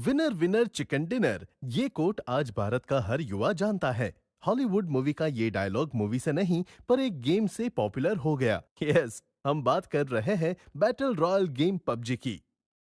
Winner winner chicken dinner, ये coat आज भारत का हर युवा जानता है। हॉलीवुड मूवी का ये डायलॉग मूवी से नहीं पर एक गेम से पॉपुलर हो गया। यस, हम बात कर रहे हैं बैटल रॉयल गेम पबजी की।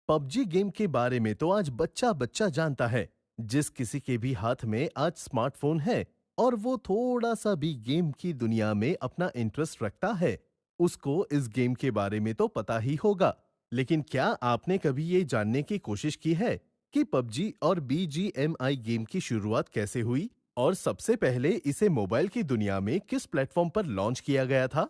पबजी गेम के बारे में तो आज बच्चा बच्चा जानता है। जिस किसी के भी हाथ में आज स्मार्टफोन है और वो थोड़ा सा भी गेम की दुनिया में अपना इंटरेस्ट रखता है, उसको इस गेम के बारे में तो पता ही होगा। लेकिन क्या आपने कभी ये जानने की कोशिश की है कि पबजी और बीजीएमआई गेम की शुरुआत कैसे हुई और सबसे पहले इसे मोबाइल की दुनिया में किस प्लेटफॉर्म पर लॉन्च किया गया था?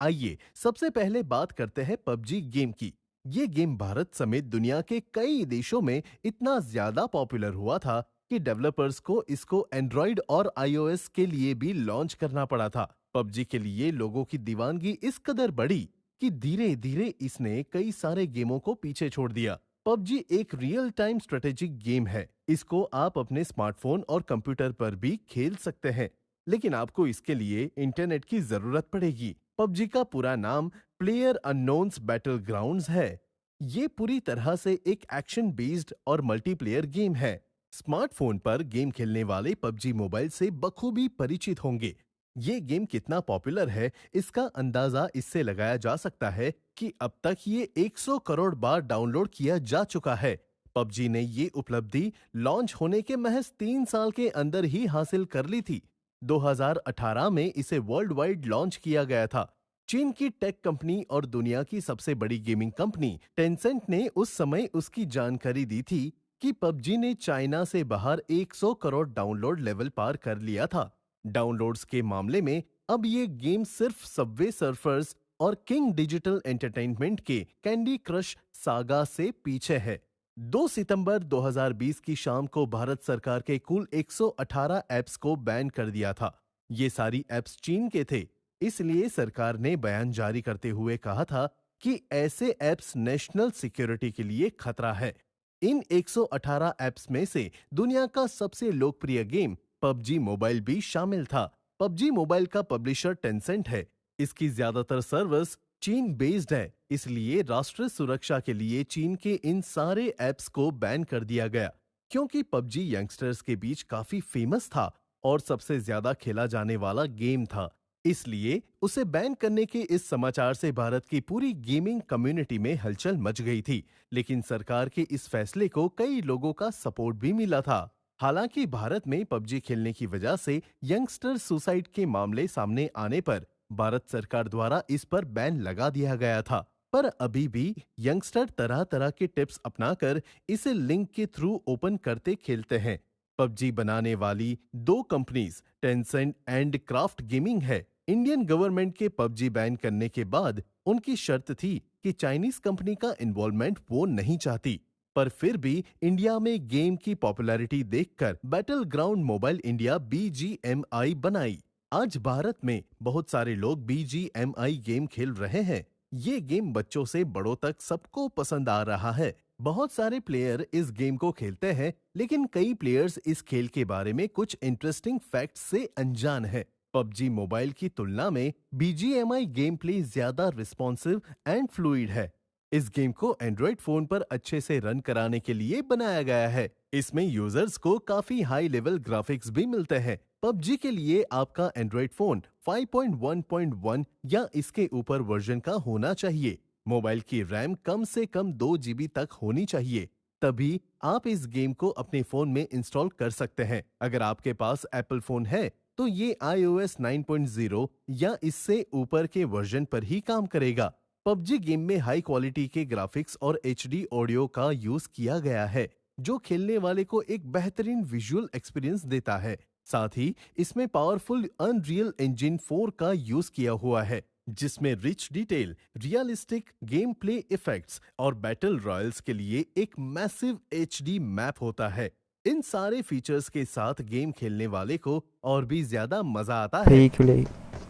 आइए सबसे पहले बात करते हैं पबजी गेम की। ये गेम भारत समेत दुनिया के कई देशों में इतना ज्यादा पॉपुलर हुआ था कि डेवलपर्स को इसको एंड्रॉइड और आईओएस के लिए भी लॉन्च करना पड़ा था। पबजी के लिए लोगों की दीवानगी इस कदर बढ़ी कि धीरे धीरे इसने कई सारे गेमों को पीछे छोड़ दिया। पबजी एक रियल टाइम स्ट्रेटेजिक गेम है। इसको आप अपने स्मार्टफोन और कंप्यूटर पर भी खेल सकते हैं, लेकिन आपको इसके लिए इंटरनेट की जरूरत पड़ेगी। पबजी का पूरा नाम प्लेयर अननोन्स बैटल ग्राउंड्स है। ये पूरी तरह से एक एक्शन बेस्ड और मल्टीप्लेयर गेम है। स्मार्टफोन पर गेम खेलने वाले पबजी मोबाइल से बखूबी परिचित होंगे। ये गेम कितना पॉपुलर है, इसका अंदाजा इससे लगाया जा सकता है कि अब तक ये 100 करोड़ बार डाउनलोड किया जा चुका है। पबजी ने ये उपलब्धि लॉन्च होने के महज 3 साल के अंदर ही हासिल कर ली थी। 2018 में इसे वर्ल्ड वाइड लॉन्च किया गया था। चीन की टेक कंपनी और दुनिया की सबसे बड़ी गेमिंग कंपनी टेंसेंट ने उस समय उसकी जानकारी दी थी कि पबजी ने चाइना से बाहर 100 करोड़ डाउनलोड लेवल पार कर लिया था। डाउनलोड्स के मामले में अब ये गेम सिर्फ सबवे सर्फर्स और किंग डिजिटल एंटरटेनमेंट के कैंडी क्रश सागा से पीछे है। 2 सितंबर 2020 की शाम को भारत सरकार के कुल 118 ऐप्स को बैन कर दिया था। ये सारी ऐप्स चीन के थे, इसलिए सरकार ने बयान जारी करते हुए कहा था कि ऐसे ऐप्स नेशनल सिक्योरिटी के लिए खतरा है। इन 118 ऐप्स में से दुनिया का सबसे लोकप्रिय गेम पबजी मोबाइल भी शामिल था। पबजी मोबाइल का पब्लिशर टेंसेंट है। इसकी ज्यादातर सर्वर्स चीन बेस्ड है, इसलिए राष्ट्रीय सुरक्षा के लिए चीन के इन सारे ऐप्स को बैन कर दिया गया। क्योंकि पबजी यंगस्टर्स के बीच काफी फेमस था और सबसे ज्यादा खेला जाने वाला गेम था, इसलिए उसे बैन करने के इस समाचार से भारत की पूरी गेमिंग कम्युनिटी में हलचल मच गई थी। लेकिन सरकार के इस फैसले को कई लोगों का सपोर्ट भी मिला था। हालांकि भारत में पबजी खेलने की वजह से यंगस्टर सुसाइड के मामले सामने आने पर भारत सरकार द्वारा इस पर बैन लगा दिया गया था। पर अभी भी यंगस्टर तरह तरह के टिप्स अपनाकर इसे लिंक के थ्रू ओपन करते खेलते हैं। पबजी बनाने वाली 2 companies Tencent and craft gaming है। इंडियन गवर्नमेंट के पबजी बैन करने के बाद उनकी शर्त थी कि चाइनीज कंपनी का इन्वॉल्वमेंट वो नहीं चाहती। पर फिर भी इंडिया में गेम की पॉपुलैरिटी देखकर battle ground mobile India BGMI बनाई। आज भारत में बहुत सारे लोग बीजीएमआई गेम खेल रहे हैं। ये गेम बच्चों से बड़ों तक सबको पसंद आ रहा है। बहुत सारे प्लेयर इस गेम को खेलते हैं, लेकिन कई प्लेयर्स इस खेल के बारे में कुछ इंटरेस्टिंग फैक्ट्स से अनजान है। पबजी मोबाइल की तुलना में बीजीएमआई गेम प्ले ज्यादा रिस्पॉन्सिव एंड फ्लूइड है। इस गेम को एंड्रॉइड फोन पर अच्छे से रन कराने के लिए बनाया गया है। इसमें यूजर्स को काफी हाई लेवल ग्राफिक्स भी मिलते हैं। पबजी के लिए आपका एंड्रॉइड फोन 5.1.1 या इसके ऊपर वर्जन का होना चाहिए। मोबाइल की रैम कम से कम 2 जीबी तक होनी चाहिए, तभी आप इस गेम को अपने फोन में इंस्टॉल कर सकते हैं। अगर आपके पास एप्पल फोन है तो ये iOS 9.0 या इससे ऊपर के वर्जन पर ही काम करेगा। पबजी गेम में हाई क्वालिटी के ग्राफिक्स और HD ऑडियो का यूज किया गया है, जो खेलने वाले को एक बेहतरीन विजुअल एक्सपीरियंस देता है। साथ ही इसमें पावरफुल अनरियल इंजन 4 का यूज किया हुआ है, जिसमें rich detail, realistic game play effects और बैटल रॉयल्स के लिए एक मैसिव HD मैप होता है। इन सारे फीचर्स के साथ गेम खेलने वाले को और भी ज्यादा मजा आता है। सही खेले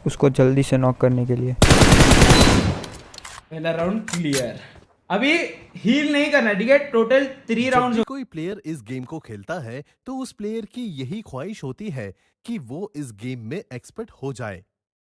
उसको जल्दी से नॉक करने के लिए। पहला राउंड क्लियर। अभी हील नहीं करना, ठीक है? Total 3 round. कोई प्लेयर इस गेम को खेलता है तो उस प्लेयर की यही ख्वाहिश होती है कि वो इस गेम में एक्सपर्ट हो जाए।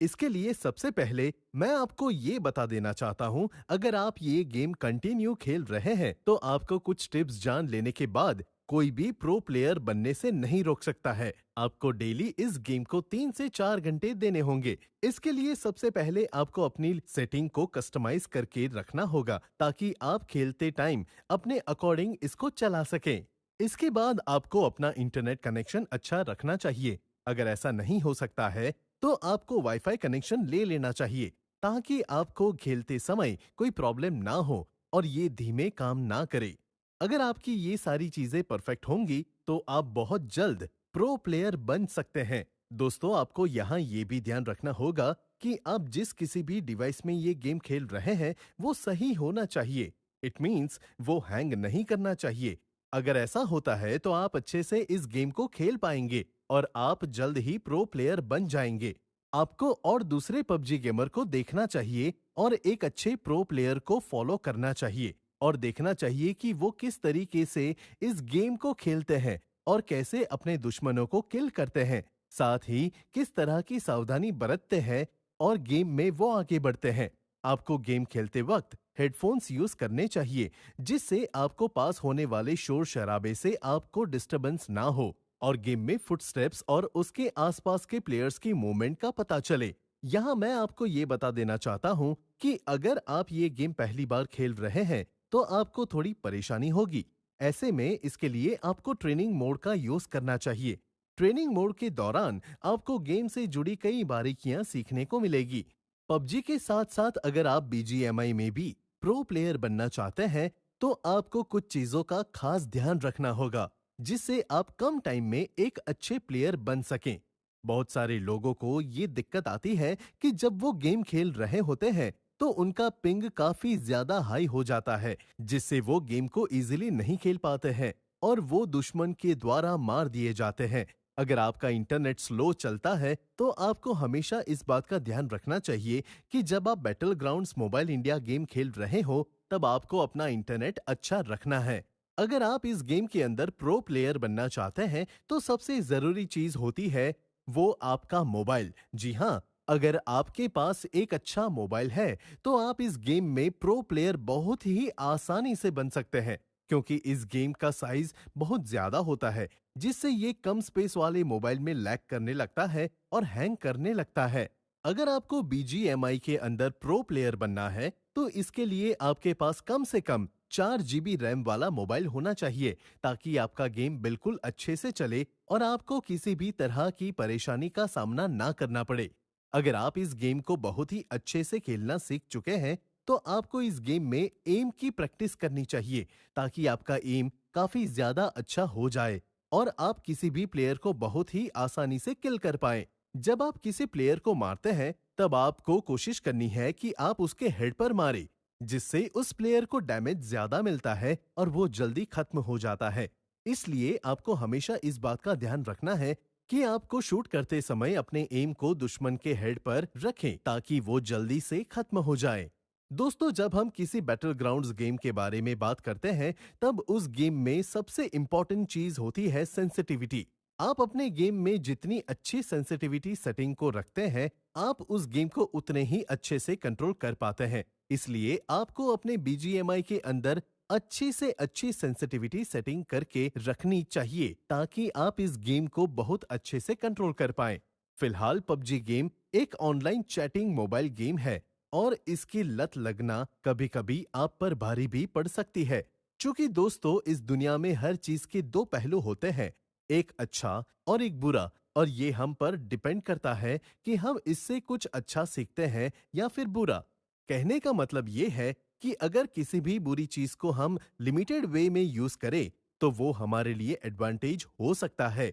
इसके लिए सबसे पहले मैं आपको ये बता देना चाहता हूँ, अगर आप ये गेम कंटिन्यू खेल रहे हैं तो आपको कुछ टिप्स जान लेने के बाद कोई भी प्रो प्लेयर बनने से नहीं रोक सकता है। आपको डेली इस गेम को 3 से 4 घंटे देने होंगे। इसके लिए सबसे पहले आपको अपनी सेटिंग को कस्टमाइज करके रखना होगा ताकि आप खेलते टाइम अपने अकॉर्डिंग इसको चला सकें। इसके बाद आपको अपना इंटरनेट कनेक्शन अच्छा रखना चाहिए। अगर ऐसा नहीं हो सकता है तो आपको वाईफाई कनेक्शन ले लेना चाहिए ताकि आपको खेलते समय कोई प्रॉब्लम ना हो और ये धीमे काम ना करे। अगर आपकी ये सारी चीजें परफेक्ट होंगी तो आप बहुत जल्द प्रो प्लेयर बन सकते हैं। दोस्तों, आपको यहाँ ये भी ध्यान रखना होगा कि आप जिस किसी भी डिवाइस में ये गेम खेल रहे हैं वो सही होना चाहिए। इट मीन्स वो हैंग नहीं करना चाहिए। अगर ऐसा होता है तो आप अच्छे से इस गेम को खेल पाएंगे और आप जल्द ही प्रो प्लेयर बन जाएंगे। आपको और दूसरे पबजी गेमर को देखना चाहिए और एक अच्छे प्रो प्लेयर को फॉलो करना चाहिए और देखना चाहिए कि वो किस तरीके से इस गेम को खेलते हैं और कैसे अपने दुश्मनों को किल करते हैं, साथ ही किस तरह की सावधानी बरतते हैं और गेम में वो आगे बढ़ते हैं। आपको गेम खेलते वक्त हेडफोन्स यूज करने चाहिए जिससे आपको पास होने वाले शोर शराबे से आपको डिस्टरबेंस ना हो और गेम में फुटस्टेप्स और उसके आसपास के प्लेयर्स की मूवमेंट का पता चले। यहाँ मैं आपको ये बता देना चाहता हूँ कि अगर आप ये गेम पहली बार खेल रहे हैं तो आपको थोड़ी परेशानी होगी। ऐसे में इसके लिए आपको ट्रेनिंग मोड का यूज करना चाहिए। ट्रेनिंग मोड के दौरान आपको गेम से जुड़ी कई बारीकियां सीखने को मिलेगी। पबजी के साथ साथ अगर आप बीजीएमआई में भी प्रो प्लेयर बनना चाहते हैं तो आपको कुछ चीजों का खास ध्यान रखना होगा जिससे आप कम टाइम में एक अच्छे प्लेयर बन सकें। बहुत सारे लोगों को ये दिक्कत आती है कि जब वो गेम खेल रहे होते हैं तो उनका पिंग काफी ज्यादा हाई हो जाता है जिससे वो गेम को इजीली नहीं खेल पाते हैं और वो दुश्मन के द्वारा मार दिए जाते हैं। अगर आपका इंटरनेट स्लो चलता है तो आपको हमेशा इस बात का ध्यान रखना चाहिए कि जब आप battle grounds mobile India game खेल रहे हो तब आपको अपना इंटरनेट अच्छा रखना है। अगर आप इस गेम के अंदर प्रो प्लेयर बनना चाहते हैं तो सबसे जरूरी चीज होती है वो आपका मोबाइल। जी हाँ, अगर आपके पास एक अच्छा मोबाइल है तो आप इस गेम में प्रो प्लेयर बहुत ही आसानी से बन सकते हैं क्योंकि इस गेम का साइज बहुत ज्यादा होता है जिससे ये कम स्पेस वाले मोबाइल में लैग करने लगता है और हैंग करने लगता है। अगर आपको बीजीएमआई के अंदर प्रो प्लेयर बनना है तो इसके लिए आपके पास कम से कम 4 GB रैम वाला मोबाइल होना चाहिए ताकि आपका गेम बिल्कुल अच्छे से चले और आपको किसी भी तरह की परेशानी का सामना ना करना पड़े। अगर आप इस गेम को बहुत ही अच्छे से खेलना सीख चुके हैं तो आपको इस गेम में एम की प्रैक्टिस करनी चाहिए ताकि आपका एम काफी ज्यादा अच्छा हो जाए और आप किसी भी प्लेयर को बहुत ही आसानी से किल कर पाएं। जब आप किसी प्लेयर को मारते हैं तब आपको कोशिश करनी है कि आप उसके हेड पर मारें जिससे उस प्लेयर को डैमेज ज्यादा मिलता है और वो जल्दी खत्म हो जाता है। इसलिए आपको हमेशा इस बात का ध्यान रखना है कि आपको शूट करते समय अपने एम को दुश्मन के हेड पर रखें ताकि वो जल्दी से खत्म हो जाए। दोस्तों, जब हम किसी बैटल ग्राउंड्स गेम के बारे में बात करते हैं तब उस गेम में सबसे इंपॉर्टेंट चीज होती है सेंसिटिविटी। आप अपने गेम में जितनी अच्छी सेंसिटिविटी सेटिंग को रखते हैं आप उस गेम को उतने ही अच्छे से कंट्रोल कर पाते हैं। इसलिए आपको अपने बीजीएमआई के अंदर अच्छी से अच्छी सेंसिटिविटी सेटिंग करके रखनी चाहिए ताकि आप इस गेम को बहुत अच्छे से कंट्रोल कर पाएं। फिलहाल पबजी गेम एक ऑनलाइन चैटिंग मोबाइल गेम है और इसकी लत लगना कभी कभी आप पर भारी भी पड़ सकती है। चूंकि दोस्तों, इस दुनिया में हर चीज के दो पहलू होते हैं, एक अच्छा और एक बुरा, और ये हम पर डिपेंड करता है कि हम इससे कुछ अच्छा सीखते हैं या फिर बुरा। कहने का मतलब ये है कि अगर किसी भी बुरी चीज को हम लिमिटेड वे में यूज करें तो वो हमारे लिए एडवांटेज हो सकता है।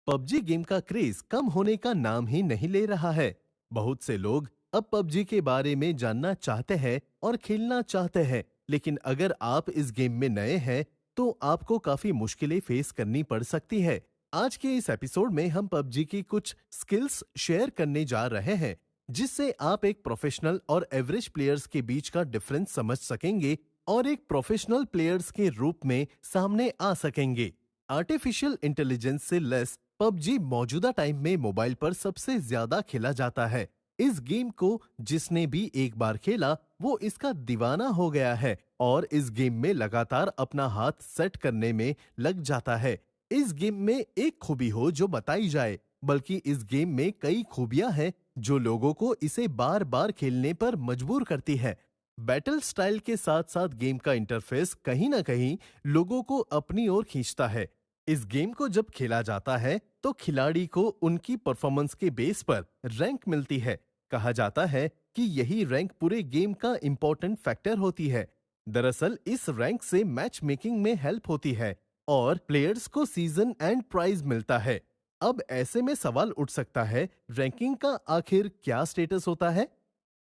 पबजी गेम का क्रेज कम होने का नाम ही नहीं ले रहा है। बहुत से लोग अब पबजी के बारे में जानना चाहते हैं और खेलना चाहते हैं, लेकिन अगर आप इस गेम में नए हैं तो आपको काफी मुश्किलें फेस करनी पड़ सकती है। आज के इस एपिसोड में हम पबजी की कुछ स्किल्स शेयर करने जा रहे हैं जिससे आप एक प्रोफेशनल और एवरेज प्लेयर्स के बीच का डिफरेंस समझ सकेंगे और एक प्रोफेशनल प्लेयर्स के रूप में सामने आ सकेंगे। आर्टिफिशियल इंटेलिजेंस से लेस पबजी मौजूदा टाइम में मोबाइल पर सबसे ज्यादा खेला जाता है इस गेम को जिसने भी एक बार खेला वो इसका दीवाना हो गया है और इस गेम में लगातार अपना हाथ सेट करने में लग जाता है। इस गेम में एक खूबी हो जो बताई जाए, बल्कि इस गेम में कई खूबियां हैं जो लोगों को इसे बार बार खेलने पर मजबूर करती है। बैटल स्टाइल के साथ साथ गेम का इंटरफेस कहीं ना कहीं लोगों को अपनी ओर खींचता है। इस गेम को जब खेला जाता है तो खिलाड़ी को उनकी परफॉर्मेंस के बेस पर रैंक मिलती है। कहा जाता है कि यही रैंक पूरे गेम का इंपॉर्टेंट फैक्टर होती है। दरअसल इस रैंक से मैच मेकिंग में हेल्प होती है और प्लेयर्स को सीजन एंड प्राइज मिलता है। अब ऐसे में सवाल उठ सकता है, रैंकिंग का आखिर क्या स्टेटस होता है?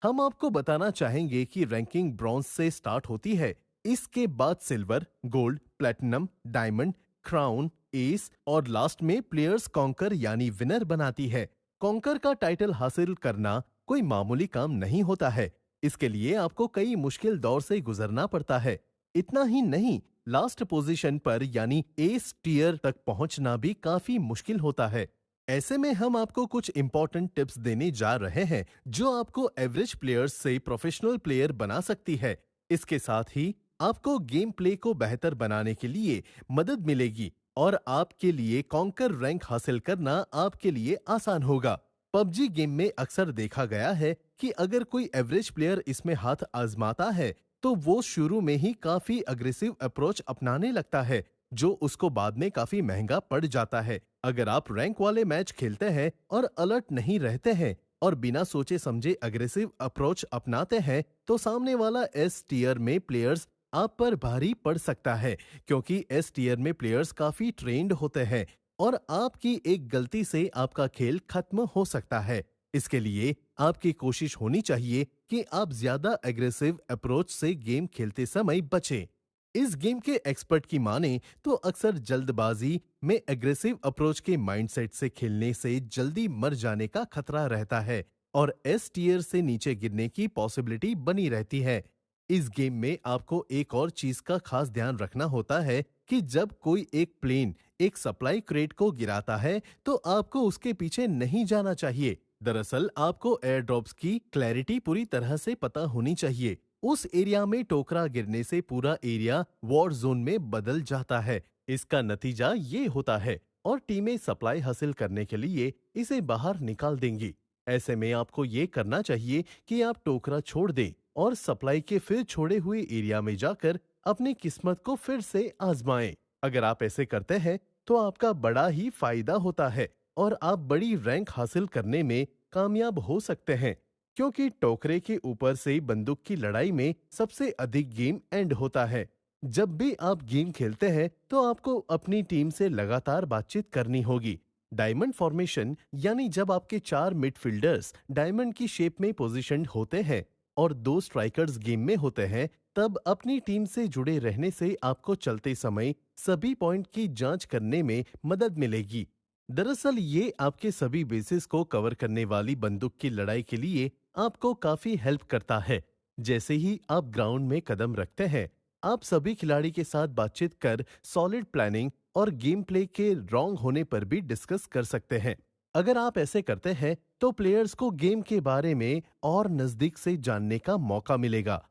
हम आपको बताना चाहेंगे कि रैंकिंग ब्रॉन्ज से स्टार्ट होती है, इसके बाद silver, gold, platinum, diamond, crown, S और लास्ट में प्लेयर्स कॉन्कर यानी विनर बनाती है। कॉन्कर का टाइटल हासिल करना कोई मामूली काम नहीं होता है। इसके लिए आपको कई मुश्किल दौर से गुजरना पड़ता है। इतना ही नहीं, लास्ट पोजीशन पर यानी एस टियर तक पहुंचना भी काफी मुश्किल होता है। ऐसे में हम आपको कुछ इंपॉर्टेंट टिप्स देने जा रहे हैं जो आपको एवरेज प्लेयर्स से प्रोफेशनल प्लेयर बना सकती है। इसके साथ ही आपको गेम प्ले को बेहतर बनाने के लिए मदद मिलेगी और आपके लिए कॉन्कर रैंक हासिल करना आपके लिए आसान होगा। पबजी गेम में अक्सर देखा गया है कि अगर कोई एवरेज प्लेयर इसमें हाथ आजमाता है तो वो शुरू में ही काफी अग्रेसिव अप्रोच अपनाने लगता है, जो उसको बाद में काफी महंगा पड़ जाता है। अगर आप रैंक वाले मैच खेलते हैं और अलर्ट नहीं रहते हैं और बिना सोचे समझे अग्रेसिव अप्रोच अपनाते हैं तो सामने वाला एस टियर में प्लेयर्स आप पर भारी पड़ सकता है, क्योंकि एस टियर में प्लेयर्स काफी ट्रेंड होते हैं और आपकी एक गलती से आपका खेल खत्म हो सकता है। इसके लिए आपकी कोशिश होनी चाहिए कि आप ज्यादा एग्रेसिव अप्रोच से गेम खेलते समय बचें। इस गेम के एक्सपर्ट की माने तो अक्सर जल्दबाजी में एग्रेसिव अप्रोच के माइंडसेट से खेलने से जल्दी मर जाने का खतरा रहता है और एस टियर से नीचे गिरने की पॉसिबिलिटी बनी रहती है। इस गेम में आपको एक और चीज का खास ध्यान रखना होता है कि जब कोई एक प्लेन एक सप्लाई क्रेट को गिराता है तो आपको उसके पीछे नहीं जाना चाहिए। दरअसल आपको एयर ड्रॉप्स की क्लैरिटी पूरी तरह से पता होनी चाहिए। उस एरिया में टोकरा गिरने से पूरा एरिया वॉर जोन में बदल जाता है। इसका नतीजा ये होता है और टीमें सप्लाई हासिल करने के लिए इसे बाहर निकाल देंगी। ऐसे में आपको ये करना चाहिए कि आप टोकरा छोड़ दें और सप्लाई के फिर छोड़े हुए एरिया में जाकर अपनी किस्मत को फिर से आजमाएं। अगर आप ऐसे करते हैं तो आपका बड़ा ही फायदा होता है और आप बड़ी रैंक हासिल करने में कामयाब हो सकते हैं, क्योंकि टोकरे के ऊपर से बंदूक की लड़ाई में सबसे अधिक गेम एंड होता है। जब भी आप गेम खेलते हैं तो आपको अपनी टीम से लगातार बातचीत करनी होगी। डायमंड फॉर्मेशन यानी जब आपके 4 मिडफील्डर्स डायमंड की शेप में पोजीशनड होते हैं और 2 स्ट्राइकर्स गेम में होते हैं, तब अपनी टीम से जुड़े रहने से आपको चलते समय सभी पॉइंट की जांच करने में मदद मिलेगी। दरअसल ये आपके सभी बेसिस को कवर करने वाली बंदूक की लड़ाई के लिए आपको काफी हेल्प करता है। जैसे ही आप ग्राउंड में कदम रखते हैं, आप सभी खिलाड़ी के साथ बातचीत कर सॉलिड प्लानिंग और गेम प्ले के रॉन्ग होने पर भी डिस्कस कर सकते हैं। अगर आप ऐसे करते हैं तो प्लेयर्स को गेम के बारे में और नजदीक से जानने का मौका मिलेगा